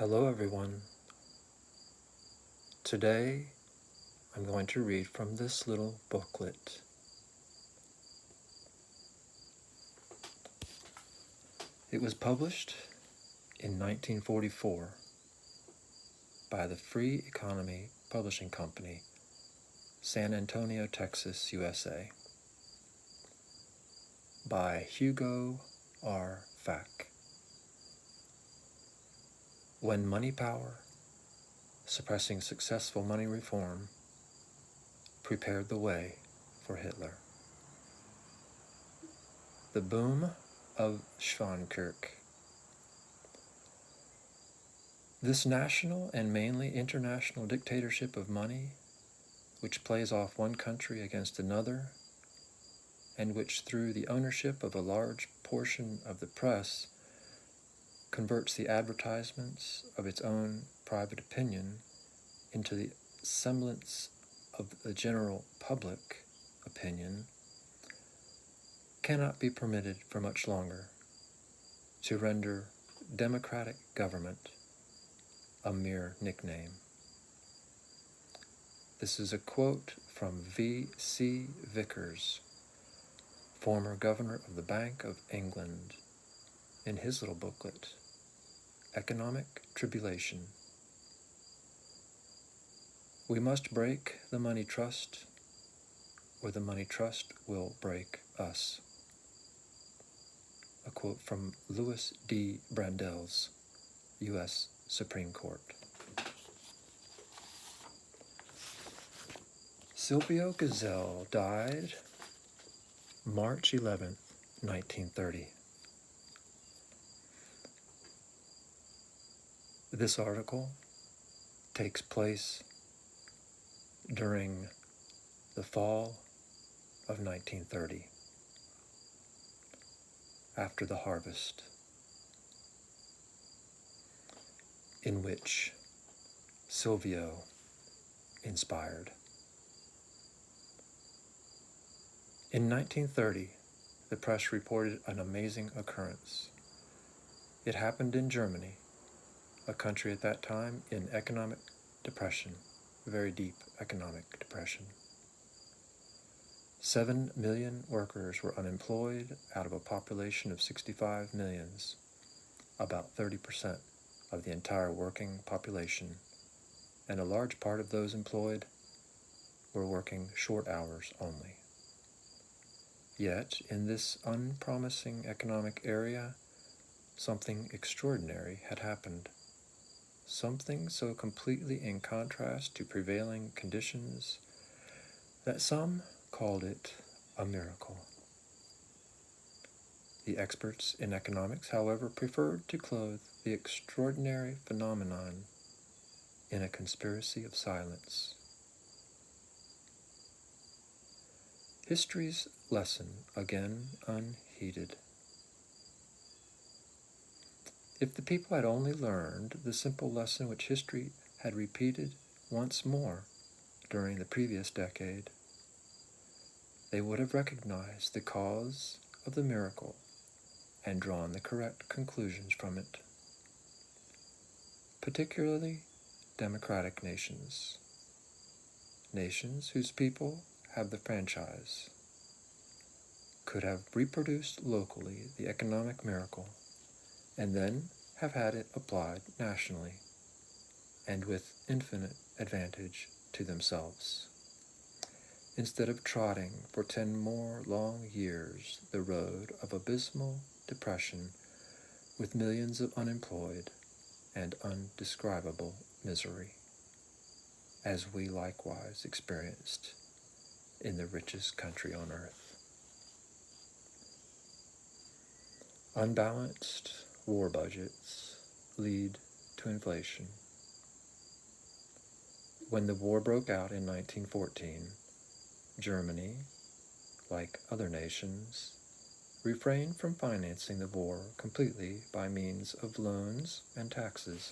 Hello everyone. Today I'm going to read from this little booklet. It was published in 1944 by the Free Economy Publishing Company, San Antonio, Texas, USA, by Hugo R. Fack. When money power, suppressing successful money reform, prepared the way for Hitler. The Boom of Swankirk. This national and mainly international dictatorship of money, which plays off one country against another, and which through the ownership of a large portion of the press converts the advertisements of its own private opinion into the semblance of the general public opinion, cannot be permitted for much longer to render democratic government a mere nickname. This is a quote from V.C. Vickers, former governor of the Bank of England, in his little booklet, Economic Tribulation. We must break the money trust, or the money trust will break us. A quote from Louis D. Brandeis, U.S. Supreme Court. Silvio Gesell died March 11, 1930. This article takes place during the fall of 1930, after the harvest, in which Silvio inspired. In 1930, the press reported an amazing occurrence. It happened in Germany, a country at that time in economic depression, very deep economic depression. 7 million workers were unemployed out of a population of 65 millions, about 30% of the entire working population, and a large part of those employed were working short hours only. Yet, in this unpromising economic area, something extraordinary had happened. Something so completely in contrast to prevailing conditions that some called it a miracle. The experts in economics, however, preferred to clothe the extraordinary phenomenon in a conspiracy of silence. History's lesson again unheeded. If the people had only learned the simple lesson which history had repeated once more during the previous decade, they would have recognized the cause of the miracle and drawn the correct conclusions from it. Particularly democratic nations, nations whose people have the franchise, could have reproduced locally the economic miracle and then have had it applied nationally, and with infinite advantage to themselves, instead of trotting for 10 more long years the road of abysmal depression with millions of unemployed and undescribable misery, as we likewise experienced in the richest country on earth. Unbalanced war budgets lead to inflation. When the war broke out in 1914, Germany, like other nations, refrained from financing the war completely by means of loans and taxes.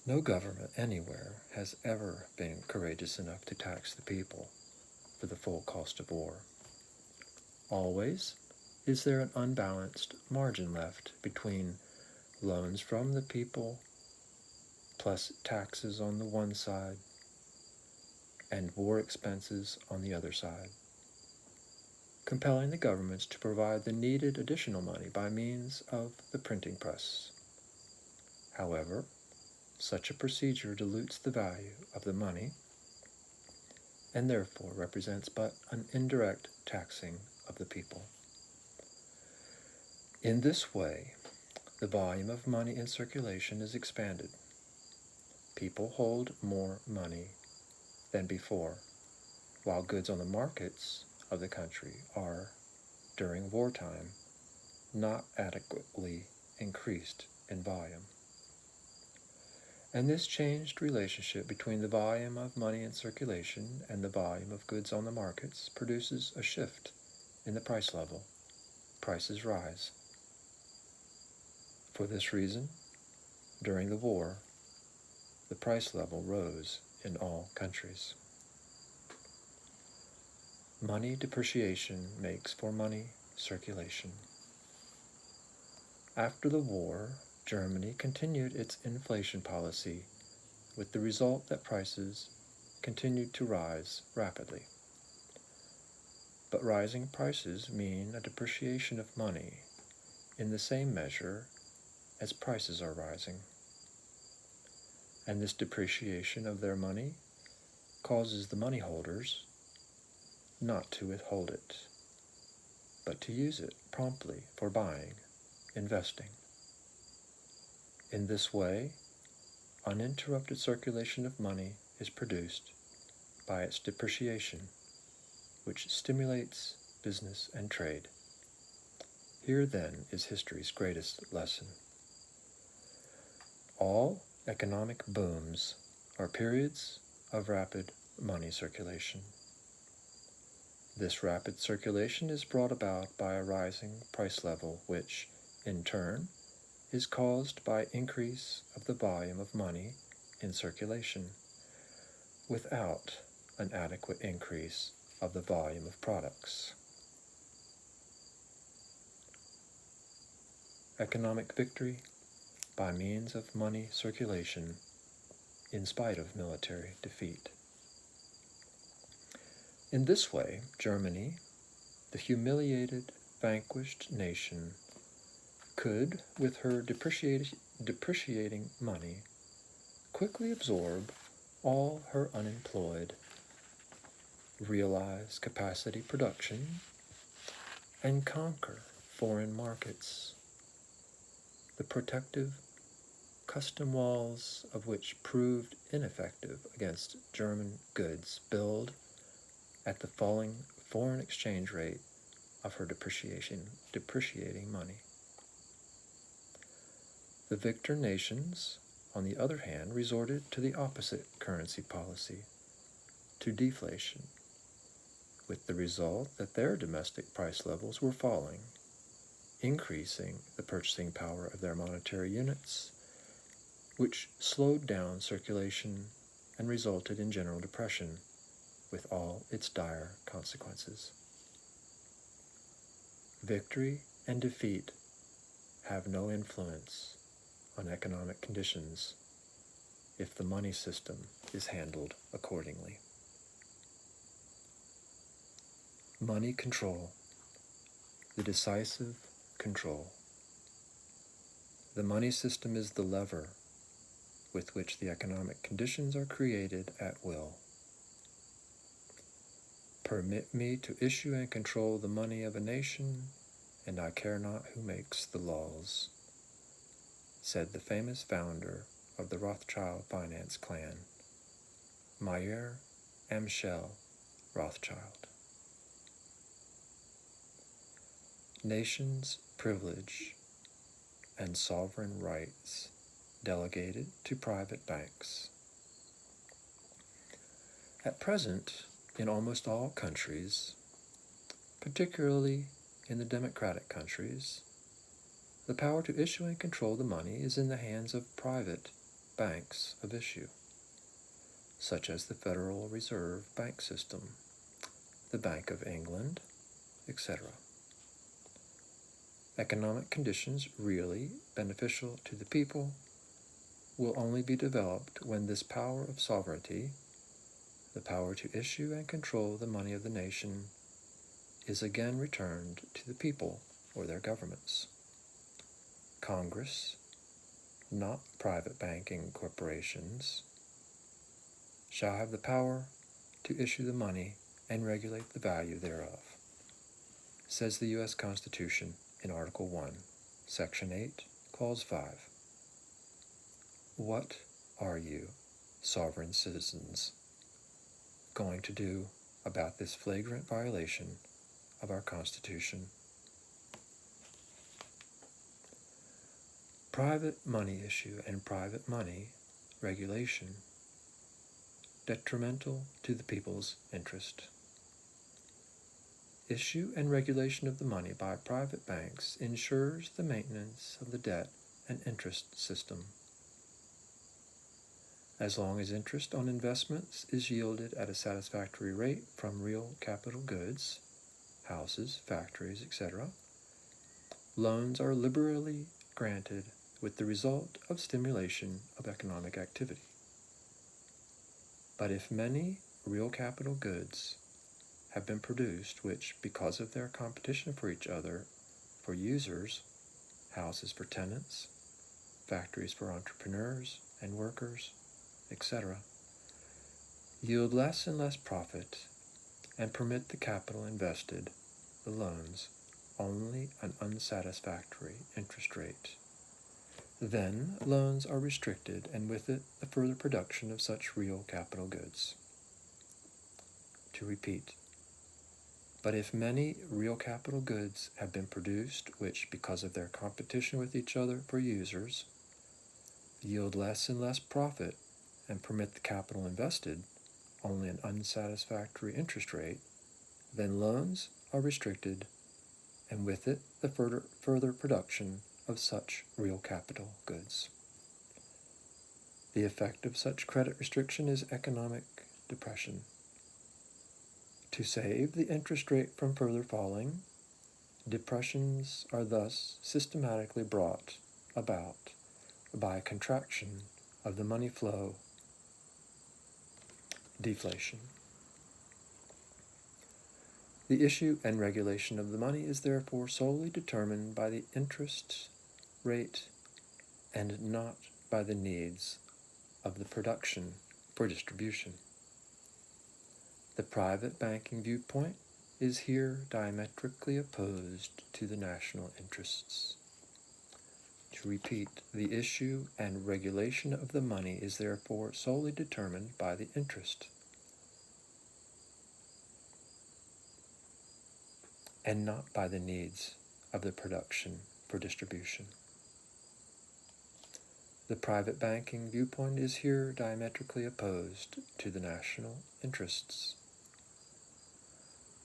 No government anywhere has ever been courageous enough to tax the people for the full cost of war. Always is there an unbalanced margin left between loans from the people, plus taxes on the one side, and war expenses on the other side, compelling the governments to provide the needed additional money by means of the printing press. However, such a procedure dilutes the value of the money and therefore represents but an indirect taxing of the people. In this way, the volume of money in circulation is expanded. People hold more money than before, while goods on the markets of the country are, during wartime, not adequately increased in volume. And this changed relationship between the volume of money in circulation and the volume of goods on the markets produces a shift in the price level. Prices rise. For this reason, during the war, the price level rose in all countries. Money depreciation makes for money circulation. After the war, Germany continued its inflation policy with the result that prices continued to rise rapidly. But rising prices mean a depreciation of money in the same measure as prices are rising. And this depreciation of their money causes the money holders not to withhold it, but to use it promptly for buying, investing. In this way, uninterrupted circulation of money is produced by its depreciation, which stimulates business and trade. Here then is history's greatest lesson. All economic booms are periods of rapid money circulation. This rapid circulation is brought about by a rising price level, which, in turn, is caused by increase of the volume of money in circulation, without an adequate increase of the volume of products. Economic victory by means of money circulation in spite of military defeat. In this way, Germany, the humiliated, vanquished nation, could, with her depreciating money, quickly absorb all her unemployed, realize capacity production, and conquer foreign markets, the protective custom walls of which proved ineffective against German goods billed at the falling foreign exchange rate of her depreciating money. The victor nations, on the other hand, resorted to the opposite currency policy, to deflation, with the result that their domestic price levels were falling, increasing the purchasing power of their monetary units, which slowed down circulation and resulted in general depression, with all its dire consequences. Victory and defeat have no influence on economic conditions if the money system is handled accordingly. Money control, the decisive control. The money system is the lever with which the economic conditions are created at will. Permit me to issue and control the money of a nation, and I care not who makes the laws, said the famous founder of the Rothschild finance clan, Mayer Amschel Rothschild. Nations' privilege and sovereign rights delegated to private banks. At present, in almost all countries, particularly in the democratic countries, the power to issue and control the money is in the hands of private banks of issue, such as the Federal Reserve Bank System, the Bank of England, etc. economic conditions really beneficial to the people will only be developed when this power of sovereignty, the power to issue and control the money of the nation, is again returned to the people or their governments. Congress, not private banking corporations, shall have the power to issue the money and regulate the value thereof, says the U.S. Constitution in Article 1, Section 8, Clause 5. What are you, sovereign citizens, going to do about this flagrant violation of our Constitution? Private money issue and private money regulation detrimental to the people's interest. Issue and regulation of the money by private banks ensures the maintenance of the debt and interest system. As long as interest on investments is yielded at a satisfactory rate from real capital goods, houses, factories, etc., loans are liberally granted with the result of stimulation of economic activity. But if many real capital goods have been produced which, because of their competition for each other, for users, houses for tenants, factories for entrepreneurs and workers, etc., yield less and less profit and permit the capital invested, the loans, only an unsatisfactory interest rate, then loans are restricted, and with it the further production of such real capital goods. To repeat, but if many real capital goods have been produced which, because of their competition with each other for users, yield less and less profit and permit the capital invested only an unsatisfactory interest rate, then loans are restricted, and with it the further production of such real capital goods. The effect of such credit restriction is economic depression. To save the interest rate from further falling, depressions are thus systematically brought about by a contraction of the money flow, deflation. The issue and regulation of the money is therefore solely determined by the interest rate and not by the needs of the production for distribution. The private banking viewpoint is here diametrically opposed to the national interests. To repeat, the issue and regulation of the money is therefore solely determined by the interest and not by the needs of the production for distribution. The private banking viewpoint is here diametrically opposed to the national interests.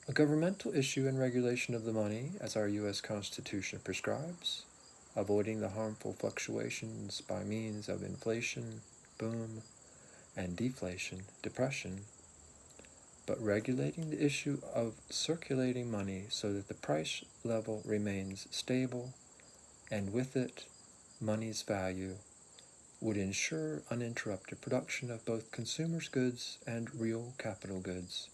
A governmental issue and regulation of the money, as our U.S. Constitution prescribes, avoiding the harmful fluctuations by means of inflation, boom, and deflation, depression, but regulating the issue of circulating money so that the price level remains stable, and with it money's value, would ensure uninterrupted production of both consumers' goods and real capital goods,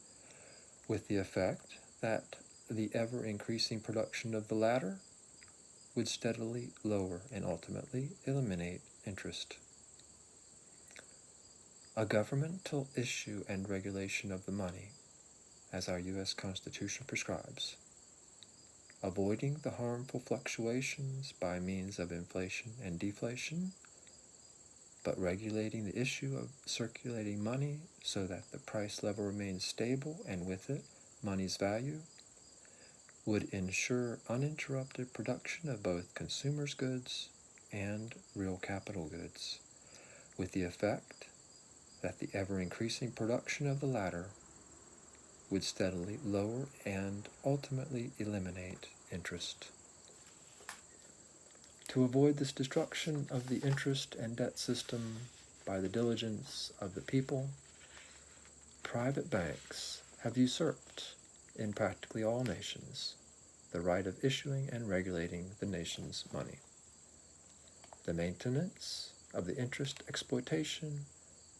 with the effect that the ever-increasing production of the latter would steadily lower and ultimately eliminate interest. A governmental issue and regulation of the money, as our U.S. Constitution prescribes, avoiding the harmful fluctuations by means of inflation and deflation, but regulating the issue of circulating money so that the price level remains stable and with it money's value, would ensure uninterrupted production of both consumers' goods and real capital goods, with the effect that the ever-increasing production of the latter would steadily lower and ultimately eliminate interest. To avoid this destruction of the interest and debt system by the diligence of the people, private banks have usurped in practically all nations the right of issuing and regulating the nation's money. The maintenance of the interest exploitation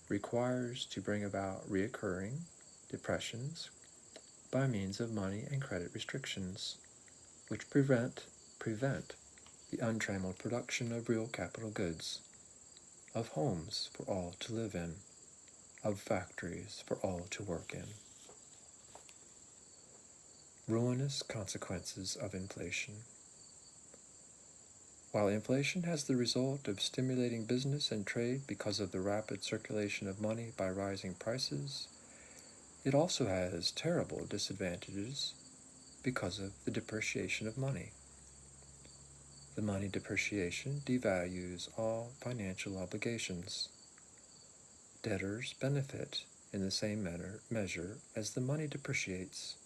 requires to bring about reoccurring depressions by means of money and credit restrictions, which prevent the untrammeled production of real capital goods, of homes for all to live in, of factories for all to work in. Ruinous consequences of inflation. While inflation has the result of stimulating business and trade because of the rapid circulation of money by rising prices, it also has terrible disadvantages because of the depreciation of money. The money depreciation devalues all financial obligations. Debtors benefit in the same measure as the money depreciates,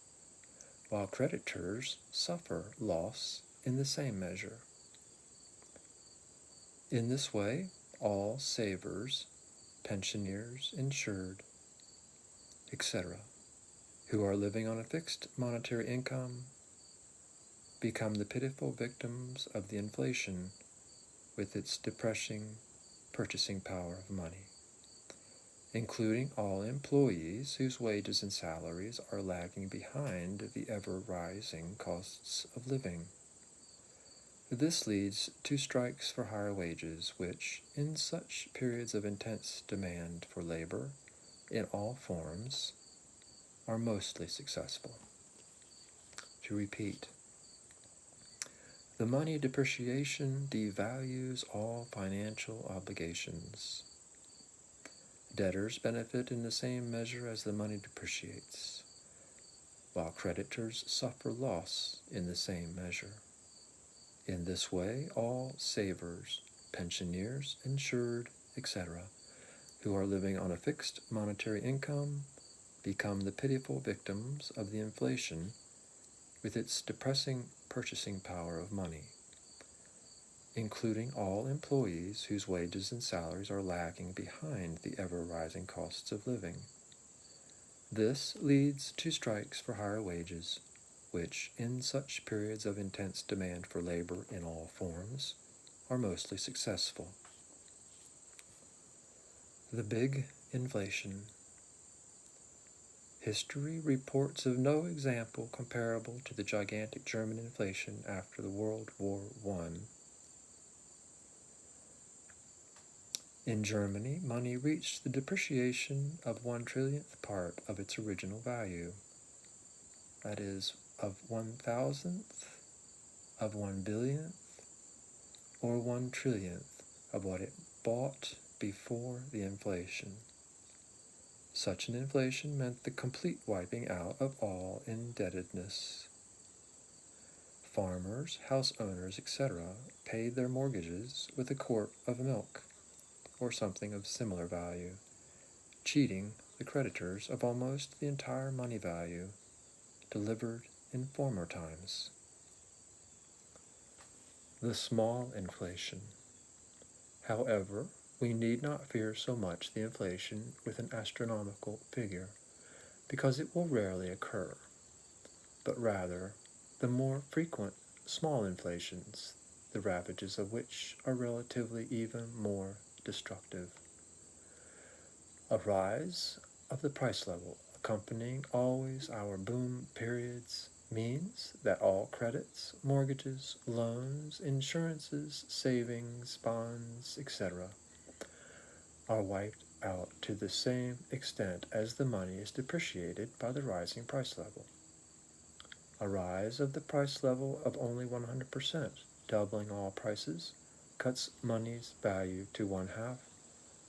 while creditors suffer loss in the same measure. In this way, all savers, pensioners, insured, etc., who are living on a fixed monetary income become the pitiful victims of the inflation with its depressing purchasing power of money, including all employees whose wages and salaries are lagging behind the ever-rising costs of living. This leads to strikes for higher wages, which, in such periods of intense demand for labor in all forms, are mostly successful. To repeat, the money depreciation devalues all financial obligations. Debtors benefit in the same measure as the money depreciates, while creditors suffer loss in the same measure. In this way, all savers, pensioners, insured, etc., who are living on a fixed monetary income become the pitiful victims of the inflation with its depressing purchasing power of money, including all employees whose wages and salaries are lagging behind the ever-rising costs of living. This leads to strikes for higher wages, which, in such periods of intense demand for labor in all forms, are mostly successful. The big inflation. History reports of no example comparable to the gigantic German inflation after the World War I. In Germany, money reached the depreciation of 1/1,000,000th part of its original value, that is, of 1,000th of 1,000,000,000th, or 1/1,000,000,000th of what it bought before the inflation. Such an inflation meant the complete wiping out of all indebtedness. Farmers, house owners, etc., paid their mortgages with a quart of milk, or something of similar value, cheating the creditors of almost the entire money value delivered in former times. The small inflation. However, we need not fear so much the inflation with an astronomical figure, because it will rarely occur, but rather the more frequent small inflations, the ravages of which are relatively even more destructive. A rise of the price level accompanying always our boom periods means that all credits, mortgages, loans, insurances, savings, bonds, etc., are wiped out to the same extent as the money is depreciated by the rising price level. A rise of the price level of only 100%, doubling all prices, cuts money's value to 1/2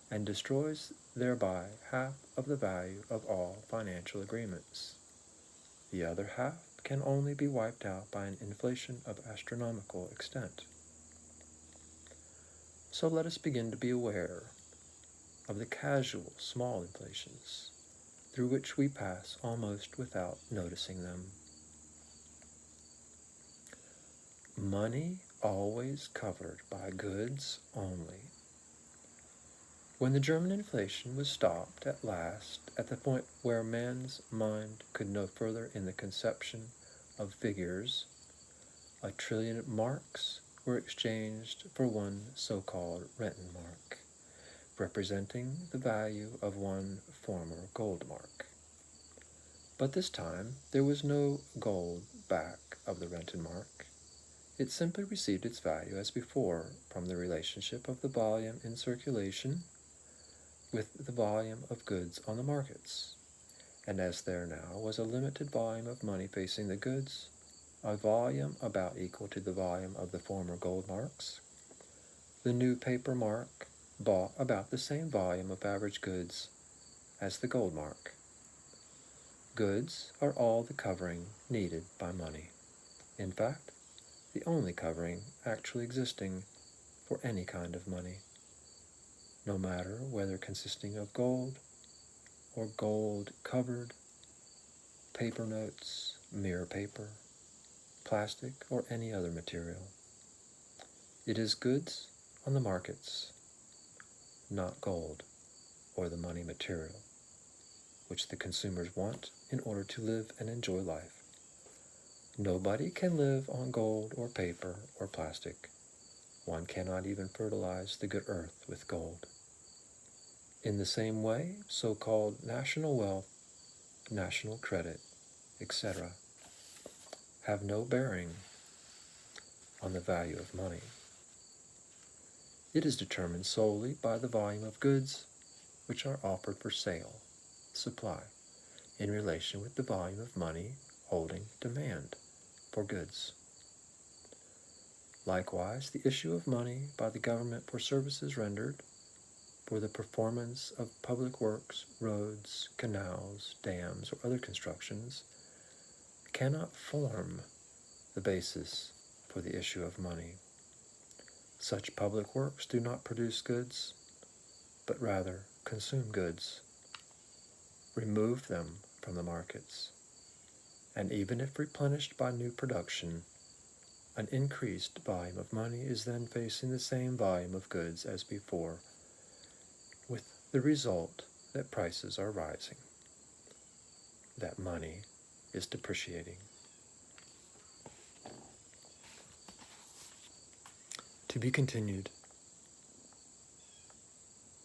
and destroys thereby half of the value of all financial agreements. The other half can only be wiped out by an inflation of astronomical extent. So let us begin to be aware of the casual small inflations through which we pass almost without noticing them. Money always covered by goods only. When the German inflation was stopped at last at the point where man's mind could no further in the conception of figures, 1 trillion marks were exchanged for one so-called Rentenmark, representing the value of one former gold mark. But this time there was no gold back of the Rentenmark. It simply received its value as before from the relationship of the volume in circulation with the volume of goods on the markets. And as there now was a limited volume of money facing the goods, a volume about equal to the volume of the former gold marks, the new paper mark bought about the same volume of average goods as the gold mark. Goods are all the covering needed by money. In fact, the only covering actually existing for any kind of money, no matter whether consisting of gold or gold-covered, paper notes, mirror paper, plastic, or any other material. It is goods on the markets, not gold or the money material, which the consumers want in order to live and enjoy life. Nobody can live on gold or paper or plastic. One cannot even fertilize the good earth with gold. In the same way, so-called national wealth, national credit, etc., have no bearing on the value of money. It is determined solely by the volume of goods which are offered for sale, supply, in relation with the volume of money holding demand for goods. Likewise, the issue of money by the government for services rendered, for the performance of public works, roads, canals, dams, or other constructions, cannot form the basis for the issue of money. Such public works do not produce goods, but rather consume goods, remove them from the markets, and even if replenished by new production, an increased volume of money is then facing the same volume of goods as before, with the result that prices are rising, that money is depreciating. To be continued.